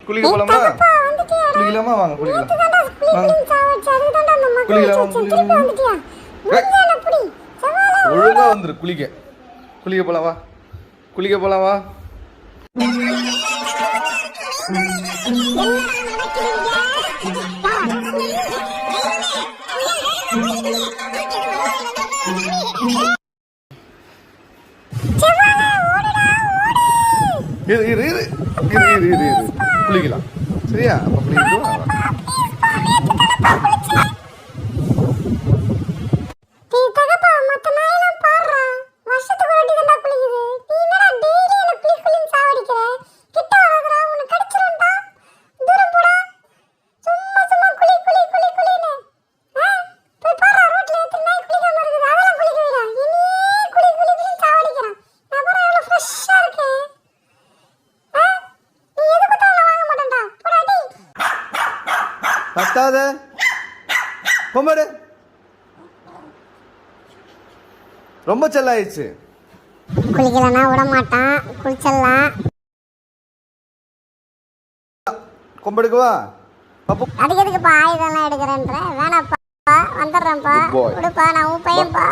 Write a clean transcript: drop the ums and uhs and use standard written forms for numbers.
குளிக்க போலாமா? குளிக்கலாமா? வாங்க குளிக்கலாம். குளிக்கலாம். ஒழுங்கா வந்துரு குளிக்க. குளிக்க போலாம் வா. குளிக்க போலாம் வா. குளிக்கலாம் சரியா? அப்ப குளிக்கலாம். பத்தாத பொம்படு ரொம்ப செல்லாயிடுச்சு. குளிக்கலன்னா விட மாட்டான். குளிச்சிடலாம். கொம்பெடுக்குவா? அதுக்கு எதுக்குப்பா ஆயுதம்லாம் எடுக்கிறேன்ற? வேணாப்பா, வந்துடுறேன்ப்பா. விடுப்பா, நான் உன் பையன்ப்பா.